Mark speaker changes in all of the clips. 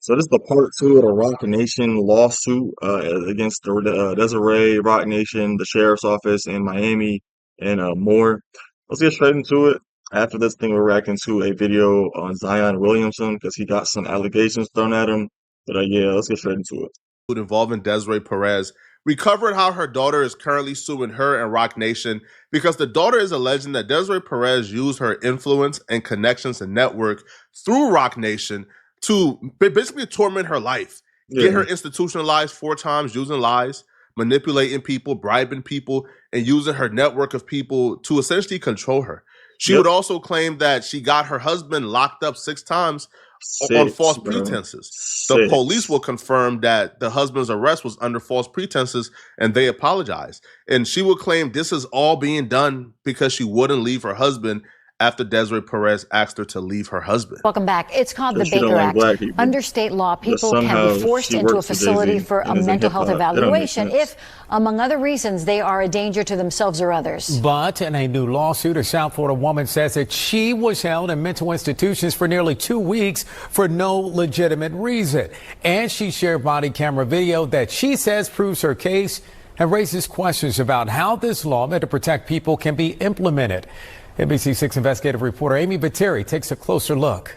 Speaker 1: So this is the part two of the Roc Nation lawsuit against the Desiree, Roc Nation, the sheriff's office in Miami, and more. Let's get straight into it. After this thing, we're reacting to a video on Zion Williamson because he got some allegations thrown at him. But yeah, let's get straight into it.
Speaker 2: Involving Desiree Perez recovered how her daughter is currently suing her and Roc Nation because the daughter is alleging that Desiree Perez used her influence and connections and network through Roc Nation to basically torment her life, get her institutionalized 4 times using lies, manipulating people, bribing people, and using her network of people to essentially control her. She would also claim that she got her husband locked up 6 times on false pretenses. The police will confirm that the husband's arrest was under false pretenses, and they apologized. And she will claim this is all being done because she wouldn't leave her husband after Desiree Perez asked her to leave her husband.
Speaker 3: Welcome back. It's called the Baker Act. Under state law, people can be forced into a facility for a mental health evaluation if, among other reasons, they are a danger to themselves or others.
Speaker 4: But in a new lawsuit, a South Florida woman says that she was held in mental institutions for nearly 2 weeks for no legitimate reason. And she shared body camera video that she says proves her case and raises questions about how this law meant to protect people can be implemented. NBC6 investigative reporter Amy Bateri takes a closer look.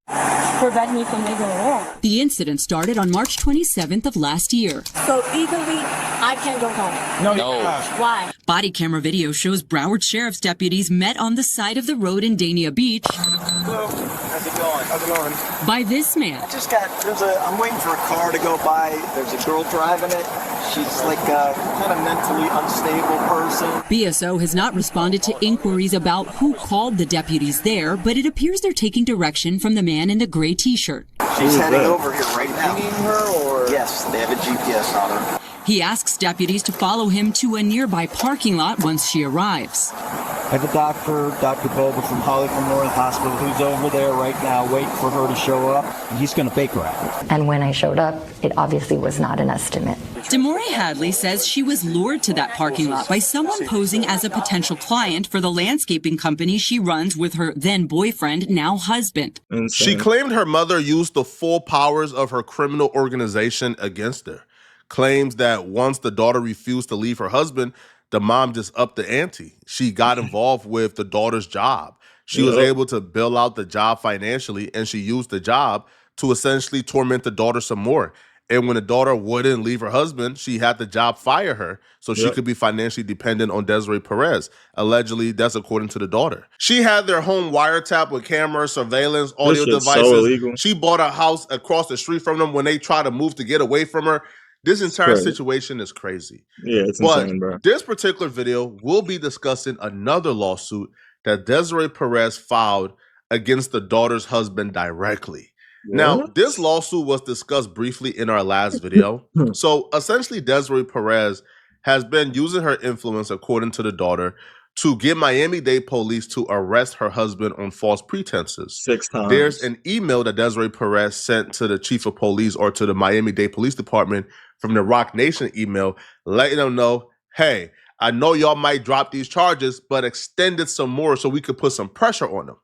Speaker 5: Prevent me from leaving home.
Speaker 6: The incident started on March 27th of last year.
Speaker 5: So legally, I can't go home.
Speaker 6: No.
Speaker 5: Why?
Speaker 6: Body camera video shows Broward Sheriff's deputies met on the side of the road in Dania Beach.
Speaker 7: Hello. How's it going? How's it going?
Speaker 6: By this man.
Speaker 7: I'm waiting for a car to go by. There's a girl driving it. She's like a kind of mentally unstable person.
Speaker 6: BSO has not responded to inquiries about who called the deputies there, but it appears they're taking direction from the man in the gray t-shirt.
Speaker 7: She's heading over here right now. Pinging her or? Yes, they have a GPS on her.
Speaker 6: He asks deputies to follow him to a nearby parking lot once she arrives.
Speaker 7: I have a doctor, Dr. Boba from Hollywood Memorial Hospital, who's over there right now waiting for her to show up. And he's going to Baker Act.
Speaker 3: And when I showed up, it obviously was not an estimate.
Speaker 6: Demore Hadley says she was lured to that parking lot by someone posing as a potential client for the landscaping company she runs with her then boyfriend, now husband.
Speaker 2: She claimed her mother used the full powers of her criminal organization against her. Claims that once the daughter refused to leave her husband, the mom just upped the ante. She got involved with the daughter's job. She was able to bill out the job financially, and she used the job to essentially torment the daughter some more. And when the daughter wouldn't leave her husband, she had the job fire her so she could be financially dependent on Desiree Perez. Allegedly, that's according to the daughter. She had their home wiretapped with cameras, surveillance, audio devices. She bought a house across the street from them when they tried to move to get away from her. This entire situation is crazy.
Speaker 1: Yeah, it's insane, bro.
Speaker 2: This particular video will be discussing another lawsuit that Desiree Perez filed against the daughter's husband directly. Now, this lawsuit was discussed briefly in our last video. So essentially, Desiree Perez has been using her influence, according to the daughter, to get Miami-Dade police to arrest her husband on false pretenses.
Speaker 1: 6 times.
Speaker 2: There's an email that Desiree Perez sent to the chief of police or to the Miami-Dade Police Department from the Roc Nation email, letting them know, hey, I know y'all might drop these charges, but extend it some more so we could put some pressure on them.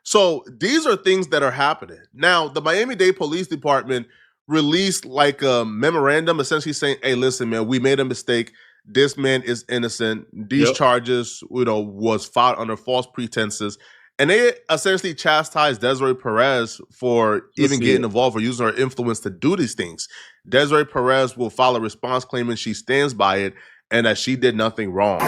Speaker 2: So these are things that are happening. Now, the Miami-Dade Police Department released like a memorandum essentially saying, hey, listen, man, we made a mistake. This man is innocent. These charges, was filed under false pretenses. And they essentially chastised Desiree Perez for even getting involved or using her influence to do these things. Desiree Perez will file a response claiming she stands by it and that she did nothing wrong.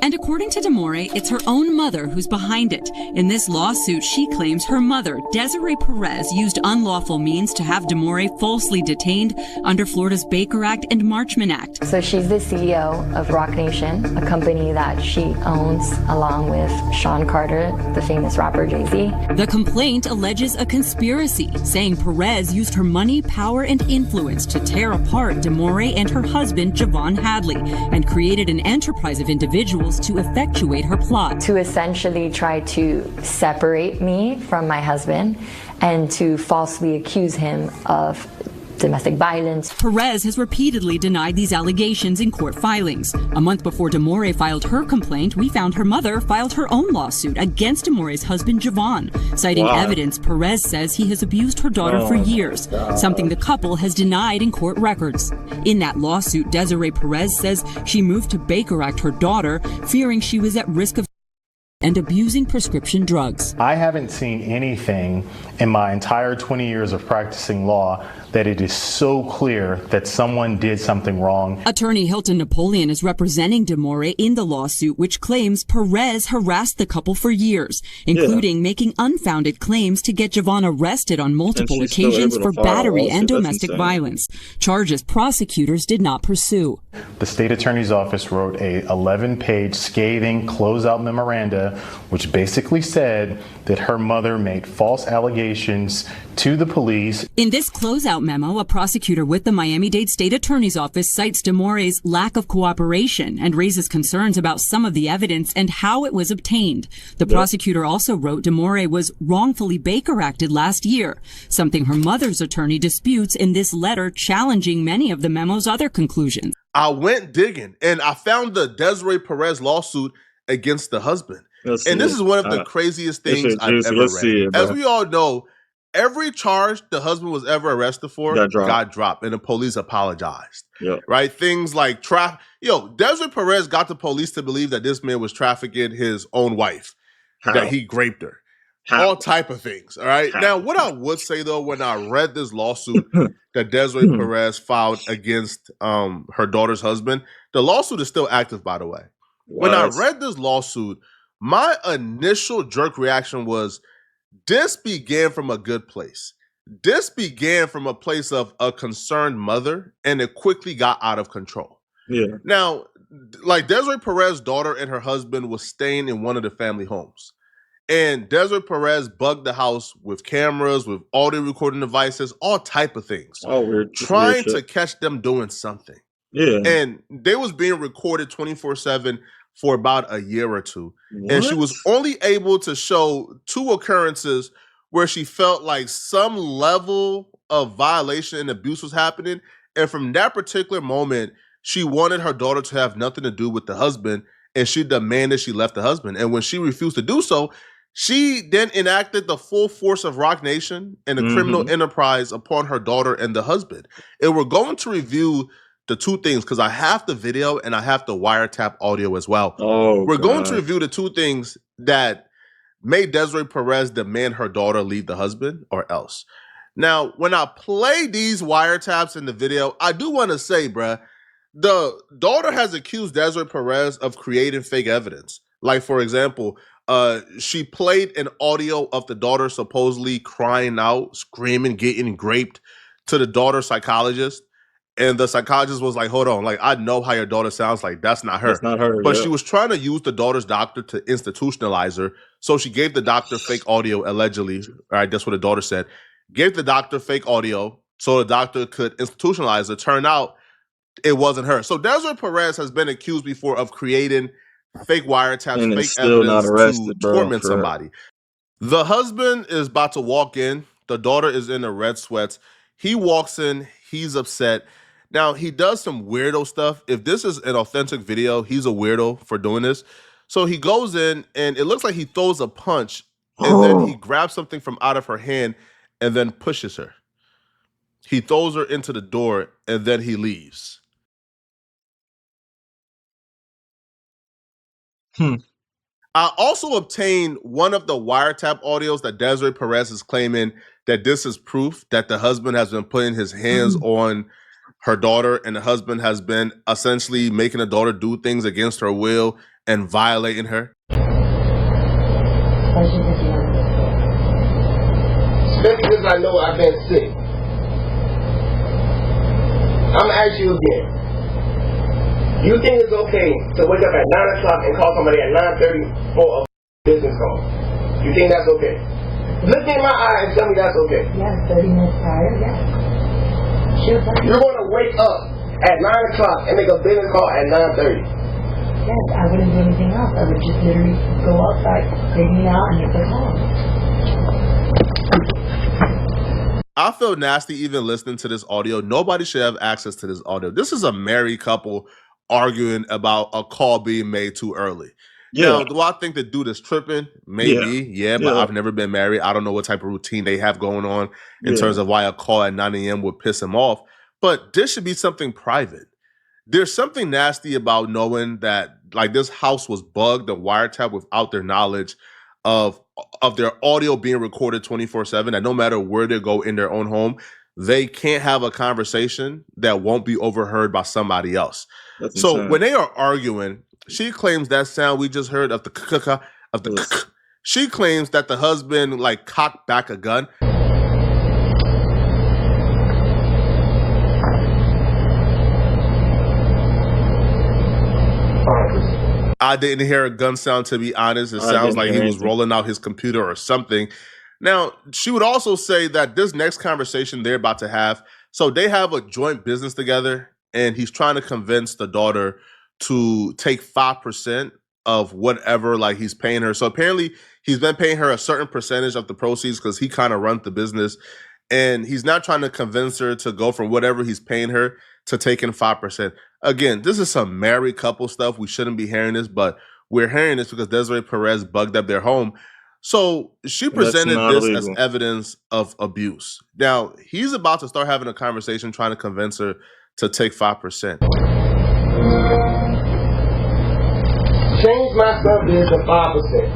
Speaker 6: And according to Demore, it's her own mother who's behind it. In this lawsuit, she claims her mother, Desiree Perez, used unlawful means to have Demore falsely detained under Florida's Baker Act and Marchman Act.
Speaker 3: So she's the CEO of Roc Nation, a company that she owns along with Sean Carter, the famous rapper Jay-Z.
Speaker 6: The complaint alleges a conspiracy, saying Perez used her money, power, and influence to tear apart Demore and her husband, Javon Hadley, and created an enterprise of individuals to effectuate her plot.
Speaker 3: To essentially try to separate me from my husband and to falsely accuse him of domestic violence.
Speaker 6: Perez has repeatedly denied these allegations in court filings. A month before Demore filed her complaint, we found her mother filed her own lawsuit against Demore's husband, Javon. Citing evidence, Perez says he has abused her daughter for years, something the couple has denied in court records. In that lawsuit, Desiree Perez says she moved to Baker Act her daughter, fearing she was at risk of and abusing prescription drugs.
Speaker 8: I haven't seen anything in my entire 20 years of practicing law that it is so clear that someone did something wrong.
Speaker 6: Attorney Hilton Napoleon is representing Demore in the lawsuit, which claims Perez harassed the couple for years, including making unfounded claims to get Javon arrested on multiple occasions for battery and domestic violence, charges prosecutors did not pursue.
Speaker 8: The state attorney's office wrote a 11-page scathing closeout memoranda, which basically said that her mother made false allegations to the police.
Speaker 6: In this closeout memo, a prosecutor with the Miami-Dade State Attorney's Office cites Demore's lack of cooperation and raises concerns about some of the evidence and how it was obtained. The prosecutor also wrote Demore was wrongfully Baker Acted last year, something her mother's attorney disputes in this letter, challenging many of the memo's other conclusions.
Speaker 2: I went digging and I found the Desiree Perez lawsuit against the husband. And this is one of the craziest things I've ever read. As we all know, every charge the husband was ever arrested for got dropped, and the police apologized. Right? Things like Desiree Perez got the police to believe that this man was trafficking his own wife, that he raped her. All type of things. All right. Now, what I would say though, when I read this lawsuit that Desiree Perez filed against her daughter's husband, the lawsuit is still active, by the way. When I read this lawsuit, my initial jerk reaction was, this began from a good place. This began from a place of a concerned mother, and it quickly got out of control. Now, like Desiree Perez's daughter and her husband was staying in one of the family homes. And Desiree Perez bugged the house with cameras, with audio recording devices, all type of things. Trying to catch them doing something. And they was being recorded 24/7 for about a year or two. And she was only able to show 2 occurrences where she felt like some level of violation and abuse was happening. And from that particular moment, she wanted her daughter to have nothing to do with the husband, and she demanded she left the husband. And when she refused to do so, she then enacted the full force of Roc Nation and a criminal enterprise upon her daughter and the husband. And we're going to review the 2 things because I have the video and I have the wiretap audio as well. We're going to review the 2 things that made Desiree Perez demand her daughter leave the husband or else. Now, when I play these wiretaps in the video, I do want to say, bruh, the daughter has accused Desiree Perez of creating fake evidence. Like, for example, she played an audio of the daughter supposedly crying out, screaming, getting raped to the daughter's psychologist. And the psychologist was like, hold on, like, I know how your daughter sounds, like, that's not her. That's not her. But she was trying to use the daughter's doctor to institutionalize her. So she gave the doctor fake audio, allegedly. All right, that's what the daughter said. Gave the doctor fake audio so the doctor could institutionalize her. Turned out it wasn't her. So Desiree Perez has been accused before of creating fake wiretaps, and fake evidence to torment somebody. The husband is about to walk in. The daughter is in the red sweats. He walks in. He's upset. Now, he does some weirdo stuff. If this is an authentic video, he's a weirdo for doing this. So he goes in, and it looks like he throws a punch, and then he grabs something from out of her hand and then pushes her. He throws her into the door, and then he leaves. I also obtained one of the wiretap audios that Desiree Perez is claiming that this is proof that the husband has been putting his hands on her daughter, and the husband has been essentially making the daughter do things against her will and violating her.
Speaker 9: Especially because I know I've been sick. I'm gonna ask you again. You think it's okay to wake up at 9 o'clock and call somebody at 9:30 for a business call? You think that's okay? Look me in my eye and tell me that's okay.
Speaker 5: Yeah, 30 minutes prior, yeah. Sure.
Speaker 9: You're going to wake up at 9 o'clock and make a business call at 9:30.
Speaker 5: Yes, I wouldn't do anything else. I would just literally go outside, take me out, and hit the call.
Speaker 2: I feel nasty even listening to this audio. Nobody should have access to this audio. This is a married couple arguing about a call being made too early.
Speaker 1: Yeah.
Speaker 2: Now, do I think the dude is tripping? Maybe, yeah, but I've never been married. I don't know what type of routine they have going on in terms of why a call at 9 a.m. would piss him off. But this should be something private. There's something nasty about knowing that like this house was bugged and wiretapped without their knowledge of their audio being recorded 24/7, and no matter where they go in their own home, they can't have a conversation that won't be overheard by somebody else.
Speaker 1: That's
Speaker 2: so
Speaker 1: insane.
Speaker 2: When they are arguing, she claims that sound we just heard of she claims that the husband like cocked back a gun. I didn't hear a gun sound, to be honest. It sounds like he was rolling out his computer or something. Now, she would also say that this next conversation they're about to have, so they have a joint business together, and he's trying to convince the daughter to take 5% of whatever like he's paying her. So apparently he's been paying her a certain percentage of the proceeds because he kind of runs the business. And he's not trying to convince her to go from whatever he's paying her to taking 5%. Again, this is some married couple stuff. We shouldn't be hearing this, but we're hearing this because Desiree Perez bugged up their home. So she presented this illegal as evidence of abuse. Now, he's about to start having a conversation trying to convince her to take 5%.
Speaker 9: Change my subject to 5%.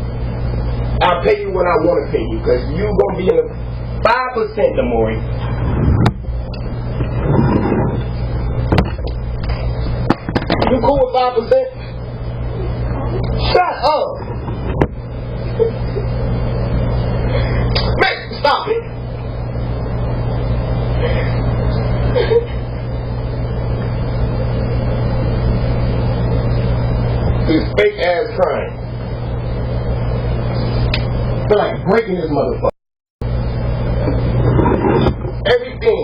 Speaker 9: I'll pay you what I want to pay you because you're going to be in the 5%, Damore. You cool with 5%? Shut up! Man, stop it! This fake ass crime. I feel like breaking this motherfucker. Everything.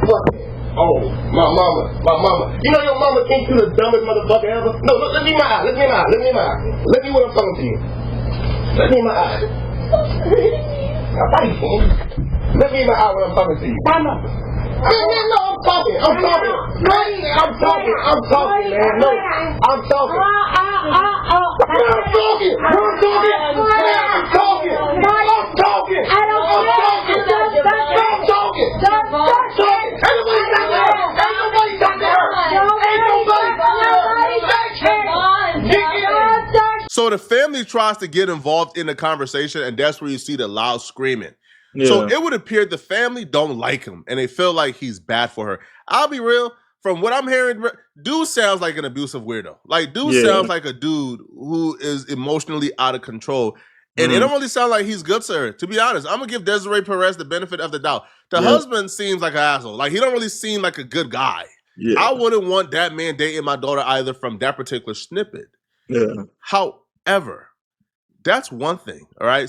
Speaker 9: Fuck it. Oh, my mama. You know your mama think you the dumbest motherfucker ever? No, look, let me in my eye. Look me what I'm talking to you. Let me in my eye. Let me in my eye when I'm talking to you. No, I'm talking, man. No, I'm talking.
Speaker 2: So the family tries to get involved in the conversation, and that's where you see the loud screaming. Yeah. So it would appear the family don't like him, and they feel like he's bad for her. I'll be real. From what I'm hearing, dude sounds like an abusive weirdo. Like, dude sounds like a dude who is emotionally out of control. And it don't really sound like he's good to her. To be honest, I'm going to give Desiree Perez the benefit of the doubt. The husband seems like an asshole. Like, he don't really seem like a good guy. Yeah. I wouldn't want that man dating my daughter either from that particular snippet. Yeah. However, that's one thing, all right?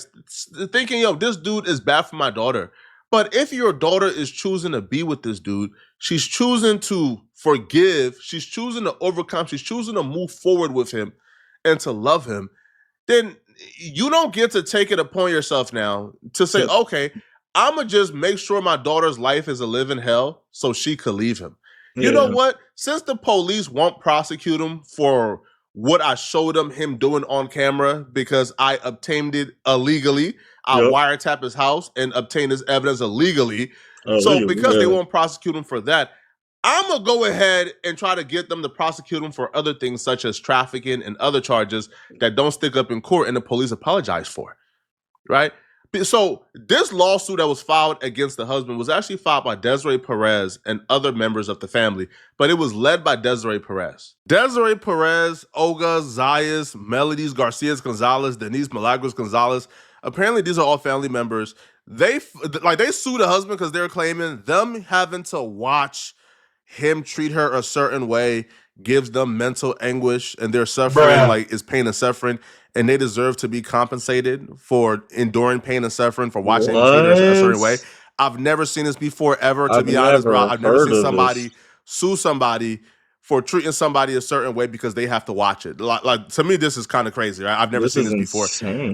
Speaker 2: Thinking, this dude is bad for my daughter. But if your daughter is choosing to be with this dude, she's choosing to forgive, she's choosing to overcome, she's choosing to move forward with him and to love him, then you don't get to take it upon yourself now to say, okay, I'm going to just make sure my daughter's life is a living hell so she could leave him. You know what? Since the police won't prosecute him for what I showed him doing on camera because I obtained it illegally, I wiretap his house and obtained this evidence illegally. So because they won't prosecute him for that, I'm going to go ahead and try to get them to prosecute him for other things such as trafficking and other charges that don't stick up in court and the police apologize for, right? So this lawsuit that was filed against the husband was actually filed by Desiree Perez and other members of the family, but it was led by Desiree Perez. Desiree Perez, Olga, Zayas, Melodies Garcia-Gonzalez, Denise Milagros-Gonzalez, apparently these are all family members. They sued the husband because they're claiming them having to watch him treat her a certain way gives them mental anguish and they're suffering, is pain and suffering, and they deserve to be compensated for enduring pain and suffering for watching him treat her a certain way. I've never seen this before ever, to be honest, bro. I've never seen somebody sue somebody for treating somebody a certain way because they have to watch it. Like to me, this is kind of crazy, right? I've never seen this before.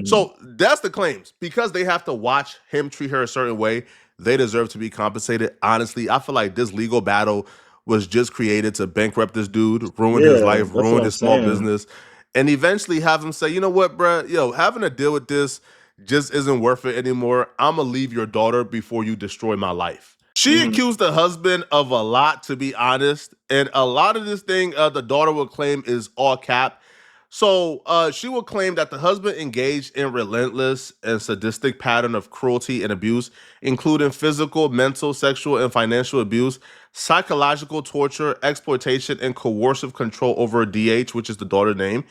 Speaker 2: So that's the claims. Because they have to watch him treat her a certain way, They deserve to be compensated. Honestly, I feel like this legal battle was just created to bankrupt this dude, ruin his
Speaker 1: Yeah,
Speaker 2: life,
Speaker 1: that's what
Speaker 2: ruin
Speaker 1: I'm
Speaker 2: his small
Speaker 1: saying.
Speaker 2: business, and eventually have him say, you know what, bruh, having to deal with this just isn't worth it anymore. I'm going to leave your daughter before you destroy my life. She
Speaker 1: Hmm.
Speaker 2: accused the husband of a lot, to be honest. And a lot of this thing the daughter will claim is all cap. So she will claim that the husband engaged in relentless and sadistic pattern of cruelty and abuse, including physical, mental, sexual, and financial abuse, psychological torture, exploitation, and coercive control over DH, which is the daughter's name,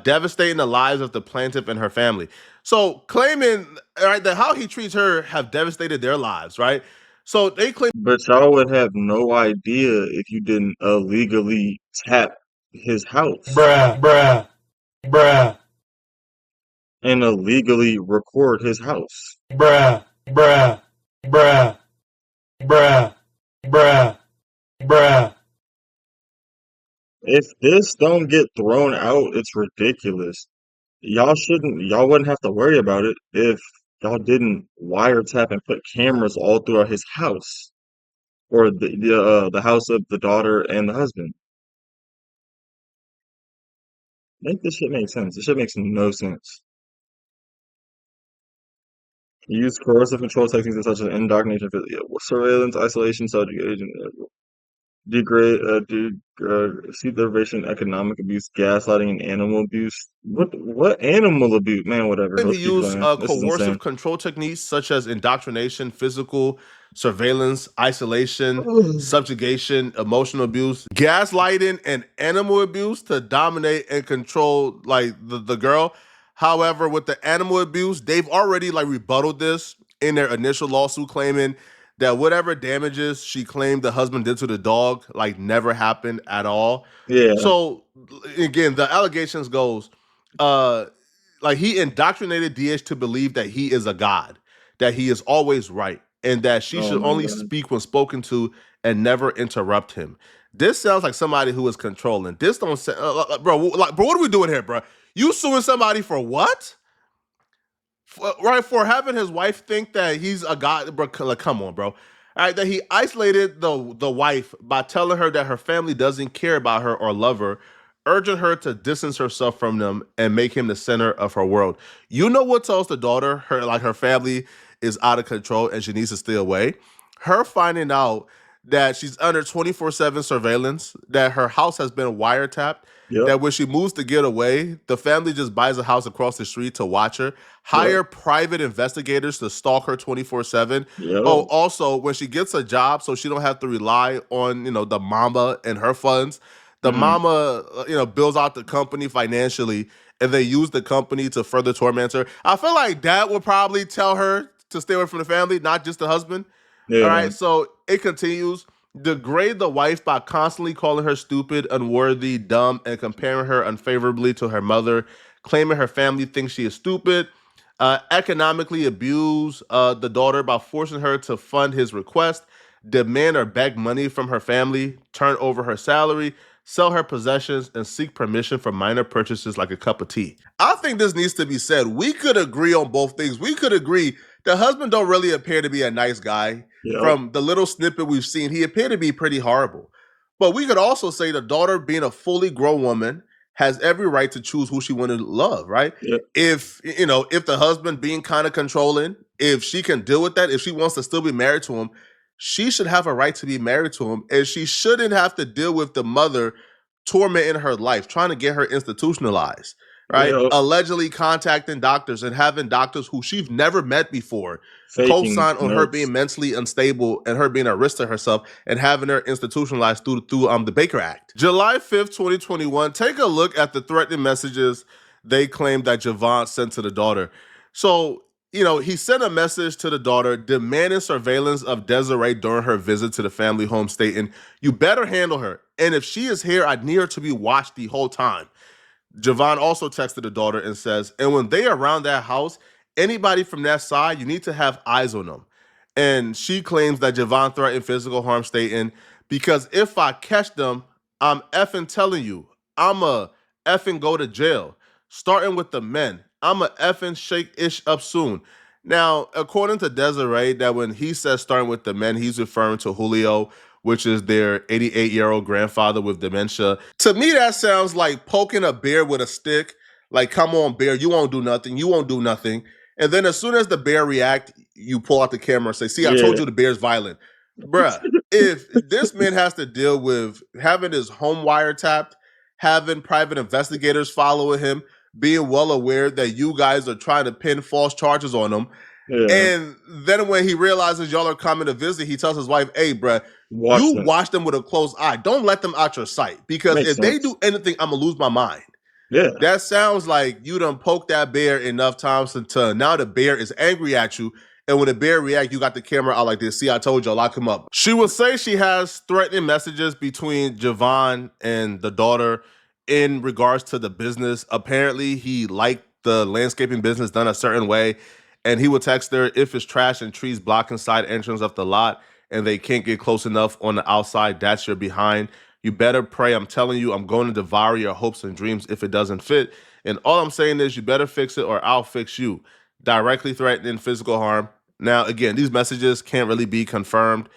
Speaker 2: devastating the lives of the plaintiff and her family. So claiming right that how he treats her have devastated their lives, right? So they claim,
Speaker 1: But y'all would have no idea if you didn't illegally tap his house
Speaker 7: Bruh.
Speaker 1: and illegally record his house.
Speaker 7: Bruh. Bruh. Bruh. Bruh. Bruh. Bruh.
Speaker 1: If this don't get thrown out, it's ridiculous. Y'all wouldn't have to worry about it if y'all didn't wiretap and put cameras all throughout his house or the house of the daughter and the husband. Make this shit make sense. This shit makes no sense. Use coercive control techniques such as indoctrination, surveillance, isolation, subjugation, seed deprivation, economic abuse, gaslighting, and animal abuse. What animal abuse? Man, whatever.
Speaker 2: he
Speaker 1: Let's keep
Speaker 2: used
Speaker 1: going. This is insane.
Speaker 2: coercive control techniques such as indoctrination, physical surveillance, isolation, subjugation, emotional abuse, gaslighting, and animal abuse to dominate and control like the girl. However, with the animal abuse, they've already like rebutted this in their initial lawsuit, claiming that whatever damages she claimed the husband did to the dog like never happened at all.
Speaker 1: Yeah,
Speaker 2: So again, the allegations goes, uh, like he indoctrinated DH to believe that he is a god, that he is always right, and that she
Speaker 1: oh
Speaker 2: should
Speaker 1: my
Speaker 2: only
Speaker 1: God.
Speaker 2: speak when spoken to and never interrupt him. This sounds like somebody who is controlling. This don't say, bro. Bro, what are we doing here, bro? You suing somebody for what? Right, for having his wife think that he's a god, bro. Like, come on, bro. All right, that he isolated the wife by telling her that her family doesn't care about her or love her, urging her to distance herself from them and make him the center of her world. You know what tells the daughter her family is out of control and she needs to stay away? Her finding out that she's under 24/7 surveillance, that her house has been wiretapped,
Speaker 1: Yep,
Speaker 2: that when she moves to get away, the family just buys a house across the street to watch her,
Speaker 1: yep,
Speaker 2: hire private investigators to stalk her 24/7. Oh,
Speaker 1: yep.
Speaker 2: also, when she gets a job so she don't have to rely on, the mama and her funds, the
Speaker 1: Mm,
Speaker 2: mama, bills out the company financially and they use the company to further torment her. I feel like dad would probably tell her to stay away from the family, not just the husband. All
Speaker 1: yeah,
Speaker 2: right, so it continues. Degrade the wife by constantly calling her stupid, unworthy, dumb, and comparing her unfavorably to her mother, claiming her family thinks she is stupid. Economically abuse the daughter by forcing her to fund his request, demand or beg money from her family, turn over her salary, sell her possessions, and seek permission for minor purchases like a cup of tea. I think this needs to be said. We could agree on both things. We could agree the husband don't really appear to be a nice guy.
Speaker 1: yep,
Speaker 2: From the little snippet we've seen, he appeared to be pretty horrible. But we could also say the daughter, being a fully grown woman, has every right to choose who she want to love, right?
Speaker 1: yep,
Speaker 2: If the husband being kind of controlling, if she can deal with that, if she wants to still be married to him, she should have a right to be married to him, and she shouldn't have to deal with the mother tormenting her life, trying to get her institutionalized, right?
Speaker 1: yep.
Speaker 2: Allegedly contacting doctors and having doctors who she's never met before
Speaker 1: Faking
Speaker 2: co-sign on her
Speaker 1: notes.
Speaker 2: being mentally unstable and her being a risk to herself and having her institutionalized through the Baker Act. July 5th, 2021, take a look at the threatening messages they claim that Javon sent to the daughter. So, he sent a message to the daughter demanding surveillance of Desiree during her visit to the family home, stating, "You better handle her. And if she is here, I need her to be watched the whole time." Javon also texted the daughter and says, "And when they are around that house, anybody from that side, you need to have eyes on them." And she claims that Javon threatened physical harm, stating, "Because if I catch them, I'm effing telling you, I'm a effing go to jail. Starting with the men, I'm a effing shake ish up soon. Now, according to Desiree, that when he says starting with the men, he's referring to Julio, which is their 88-year-old grandfather with dementia. To me, that sounds like poking a bear with a stick. Like, come on, bear, you won't do nothing. You won't do nothing. And then as soon as the bear react, you pull out the camera and say, see, I told you the bear's violent. Bruh, if this man has to deal with having his home wiretapped, having private investigators following him, being well aware that you guys are trying to pin false charges on him. Yeah. And then when he realizes y'all are coming to visit, he tells his wife, hey, bruh, watch them with a closed eye. Don't let them out your sight. Because if they do anything, I'm going to lose my mind. Yeah. That sounds like you done poked that bear enough times until now the bear is angry at you. And when the bear reacts, you got the camera out like this. See, I told you, I'll lock him up. She will say she has threatening messages between Javon and the daughter in regards to the business. Apparently, he liked the landscaping business done a certain way. And he would text her, if it's trash and trees blocking side entrance of the lot and they can't get close enough on the outside, that's your behind. You better pray. I'm telling you, I'm going to devour your hopes and dreams if it doesn't fit. And all I'm saying is you better fix it or I'll fix you. Directly threatening physical harm. Now, again, these messages can't really be confirmed.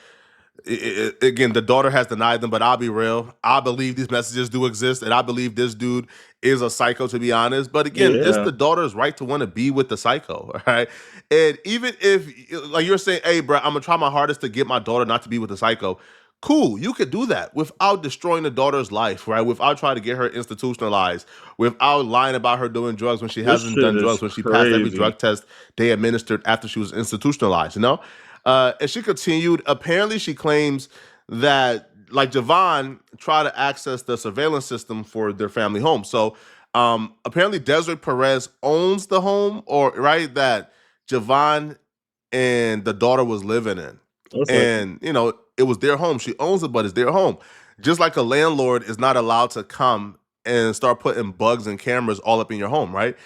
Speaker 2: Again, the daughter has denied them, but I'll be real. I believe these messages do exist, and I believe this dude is a psycho, to be honest. But again, it's the daughter's right to want to be with the psycho, right? And even if, like you're saying, hey, bro, I'm going to try my hardest to get my daughter not to be with the psycho. Cool, you could do that without destroying the daughter's life, right? Without trying to get her institutionalized, without lying about her doing drugs when she hasn't done drugs, when she passed every drug test they administered after she was institutionalized, you know? And she continued, apparently she claims that, like Javon, tried to access the surveillance system for their family home. So apparently Desiree Perez owns the home, or right, that Javon and the daughter was living in. And, you know, it was their home. She owns it, but it's their home. Just like a landlord is not allowed to come and start putting bugs and cameras all up in your home, right?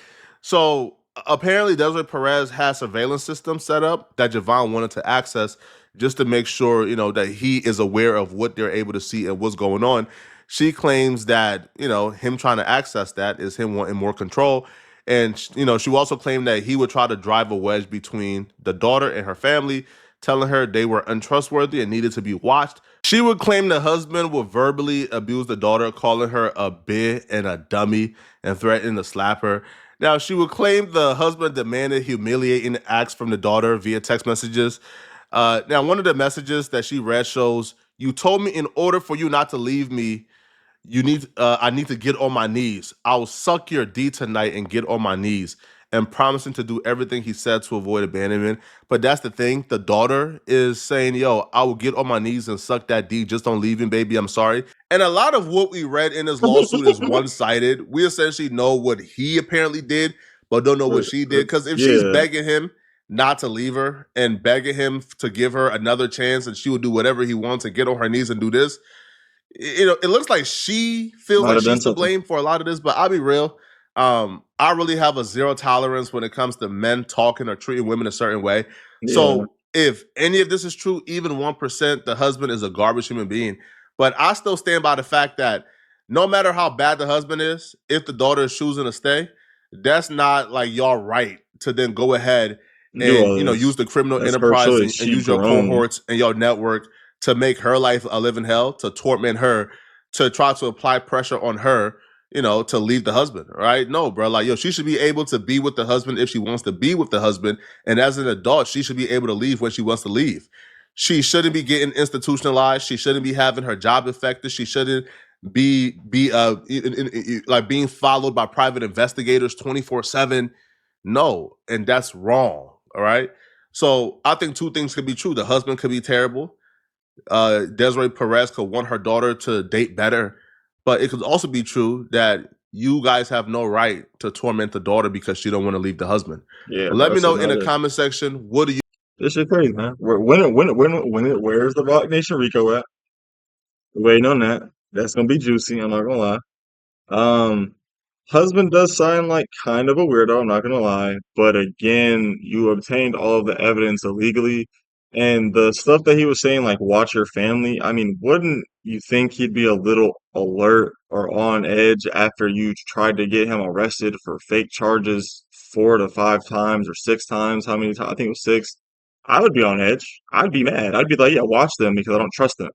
Speaker 2: So apparently Desiree Perez has surveillance system set up that Javon wanted to access just to make sure, you know, that he is aware of what they're able to see and what's going on. She claims that, you know, him trying to access that is him wanting more control. And, you know, she also claimed that he would try to drive a wedge between the daughter and her family, telling her they were untrustworthy and needed to be watched. She would claim the husband would verbally abuse the daughter, calling her a bitch and a dummy and threatening to slap her. Now, she would claim the husband demanded humiliating acts from the daughter via text messages. Now, one of the messages that she read shows, you told me in order for you not to leave me, I need to get on my knees. I'll suck your D tonight and get on my knees, and promising to do everything he said to avoid abandonment. But that's the thing. The daughter is saying, yo, I will get on my knees and suck that D. Just don't leave him, baby. I'm sorry. And a lot of what we read in this lawsuit is one-sided. We essentially know what he apparently did, but don't know what she did. Because if she's begging him not to leave her and begging him to give her another chance and she will do whatever he wants and get on her knees and do this, you know, it looks like she feels like she's to blame for a lot of this, but I'll be real. I really have a zero tolerance when it comes to men talking or treating women a certain way. Yeah. So if any of this is true, even 1%, the husband is a garbage human being. But I still stand by the fact that no matter how bad the husband is, if the daughter is choosing to stay, that's not like y'all right to then go ahead and, you know, use the criminal enterprise and use your cohorts and your network to make her life a living hell, to torment her, to try to apply pressure on her, you know, to leave the husband, right? No, bro. Like, yo, she should be able to be with the husband if she wants to be with the husband. And as an adult, she should be able to leave when she wants to leave. She shouldn't be getting institutionalized. She shouldn't be having her job affected. She shouldn't be like being followed by private investigators 24/7. No, and that's wrong. All right. So I think two things could be true. The husband could be terrible. Desiree Perez could want her daughter to date better, but it could also be true that you guys have no right to torment the daughter because she don't want to leave the husband. Yeah. Let me know in the comment section. What do you?
Speaker 1: This shit crazy, man. Where's the Roc Nation Rico at? Waiting on that. That's gonna be juicy. I'm not gonna lie. Husband does sound like kind of a weirdo, I'm not gonna lie. But again, you obtained all of the evidence illegally. And the stuff that he was saying, like watch your family, I mean, wouldn't you think he'd be a little alert or on edge after you tried to get him arrested for fake charges 4 to 5 times or 6 times. How many times? I think it was 6. I would be on edge. I'd be mad. I'd be like, yeah, watch them because I don't trust them.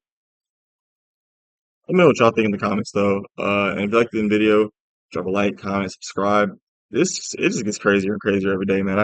Speaker 1: Let me know what y'all think in the comments though. And if you like the video, drop a like, comment, subscribe. It just gets crazier and crazier every day, man.